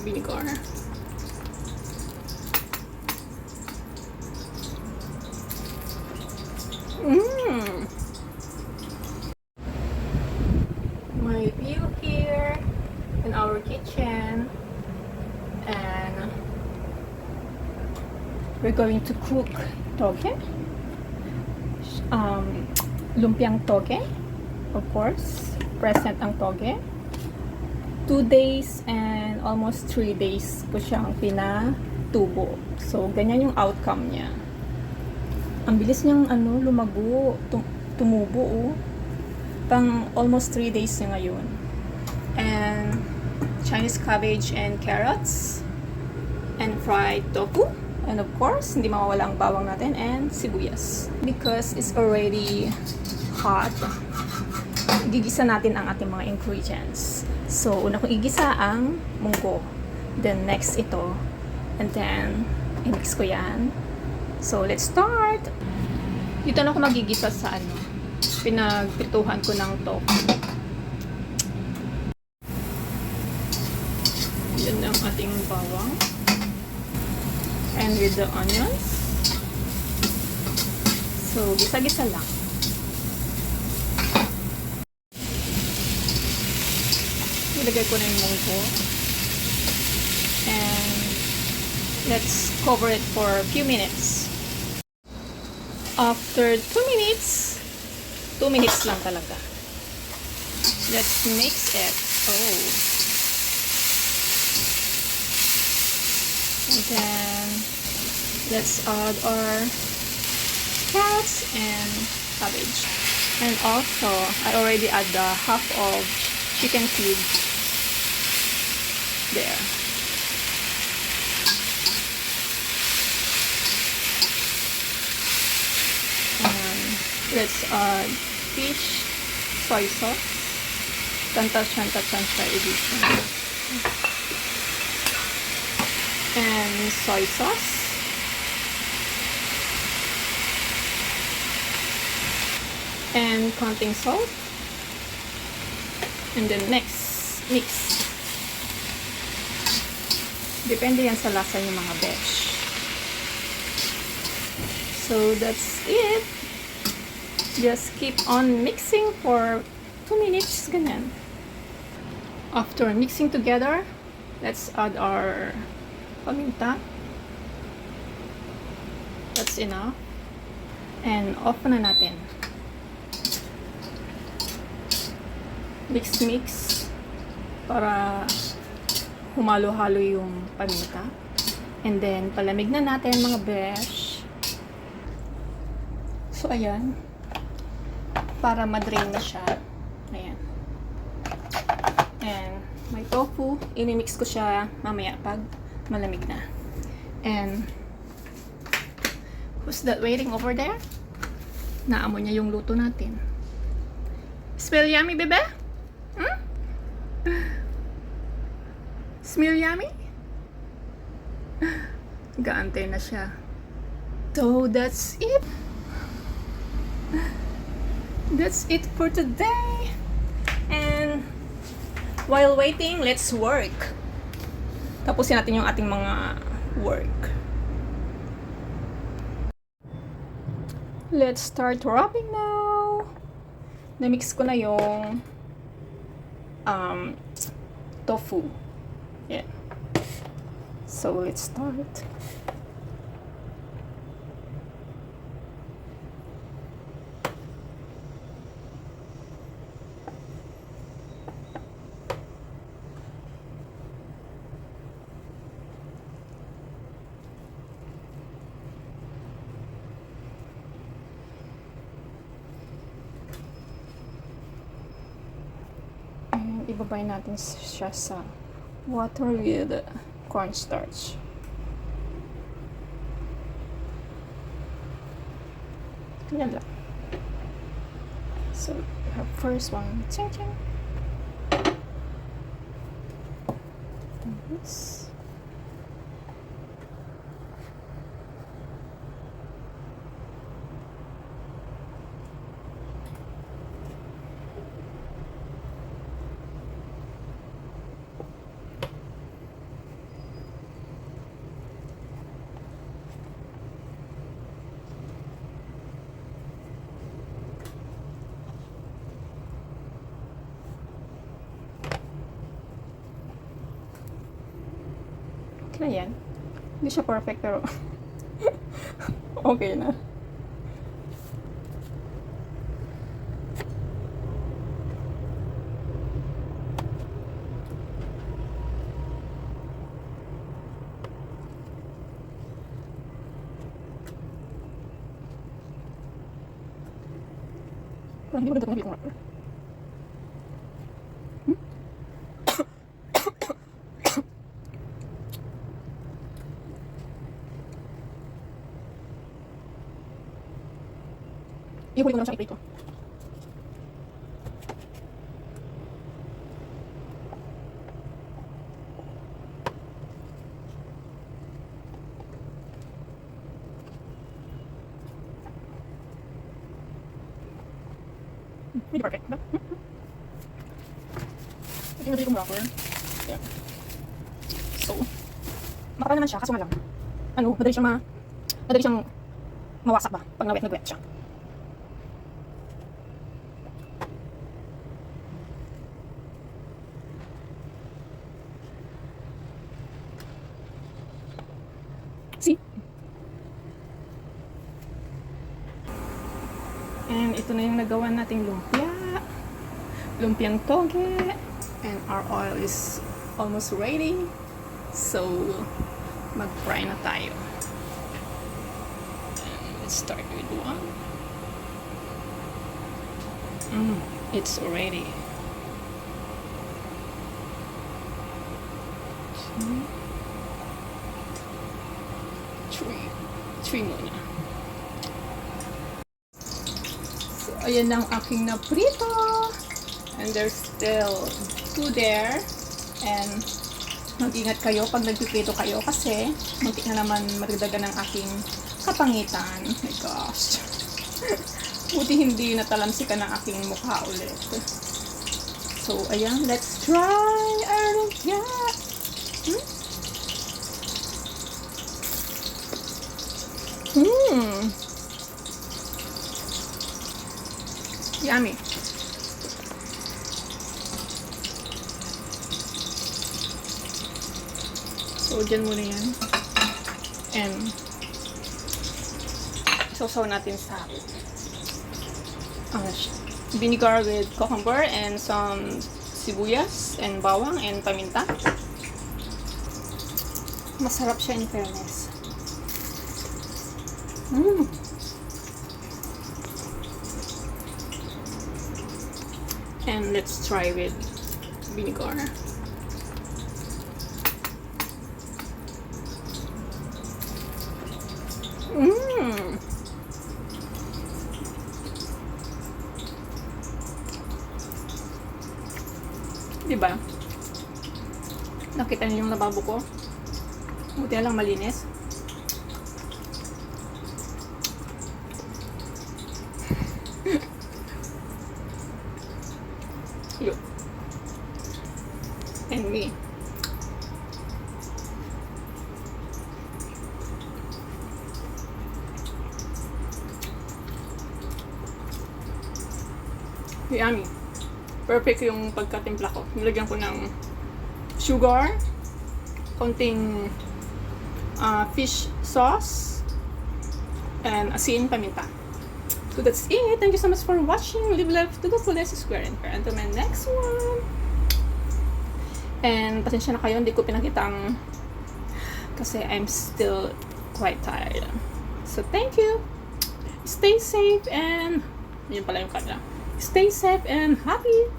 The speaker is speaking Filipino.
vinegar. My view here in our kitchen, and we're going to cook toge, lumpiang toge, of course, present ang toge. 2 days and almost 3 days ko siyang pinatubo. So, ganyan yung outcome niya. Ang bilis niyang lumago, tumubo. Pang almost 3 days niya ngayon. And Chinese cabbage and carrots and fried tofu. And of course, hindi mawawala ang bawang natin and sibuyas. Because it's already hot, gigisa natin ang ating mga ingredients. So, una kong igisa ang munggo. Then, next ito. And then, i-mix ko yan. So, let's start! Dito na ako magigisa sa pinagpituhan ko ng tofu. Yan ang ating bawang. And with the onions. So, gisa-gisa lang. Ilagay ko na yung munggo. And let's cover it for a few minutes. After 2 minutes, 2 minutes lang talaga. Let's mix it. Oh. And then, let's add our carrots and cabbage. And also, I already add the half of chicken cubes there. And let's add fish soy sauce. Chanta edition. And soy sauce. And konting salt. And then next, mix. Depende yan sa lasa ng mga besh. So that's it. Just keep on mixing for 2 minutes, ganyan. After mixing together, let's add our paminta. That's enough. And off na natin. Mix para humalo-halo yung paminta. And then, palamig na natin mga besh. So, ayan. Para ma-drain na siya. Ayan. And, may tofu. Inimix ko siya mamaya pag malamig na. And, who's that waiting over there? Naamoy niya yung luto natin. Smell yummy, bebe? Smell yummy? Gaantay na siya. So, that's it. That's it for today. And while waiting, let's work. Tapusin natin yung ating mga work. Let's start wrapping now. Na-mix ko na yung tofu. Yeah. So let's start. And ibabay natin siya sa water with cornstarch. Yan lang. So, we have first one. Ching ching. This. Okay na yan. Hindi siya perfect pero okay na. Parang hindi mo nagtatang ng wrapper. Ihuli ko lang siya i-plate ko. Hindi perfect, ba? Ito yung wrapper. Yeah. So, makapal naman siya, kaso nga lang. Ano, madali siyang mawasak ba pag nag-wet siya. See? And ito na yung nagawa nating lumpia. Lumpiang toge. And our oil is almost ready. So, mag-fry na tayo. And let's start with one. It's ready. Three muna. So, ayan ang aking naprito. And there's still 2 there. And mag-ingat kayo pag nagpiprito kayo kasi muntik na naman maragdagan ng aking kapangitan. Oh my gosh. Buti hindi natalamsikan ng aking mukha ulit. So, ayan. Let's try our lumpia. Yummy. So, dyan muna yan. And, sausaw natin sa vinegar with cucumber and some sibuyas and bawang and paminta. Masarap siya in fairness. And let's try with vinegar. Diba? Nakita niyo yung lababo ko? Buti na lang malinis. You. And me. Yummy. Perfect yung pagkatimpla ko. Nilagyan ko ng sugar, konting fish sauce, and asin, paminta. So that's it. Thank you so much for watching. Live life to the fullest, square and fair. Until my next one. And pasensya na kayo, hindi ko pinakitang kasi I'm still quite tired. So thank you. Stay safe and yun pala yung camera. Stay safe and happy.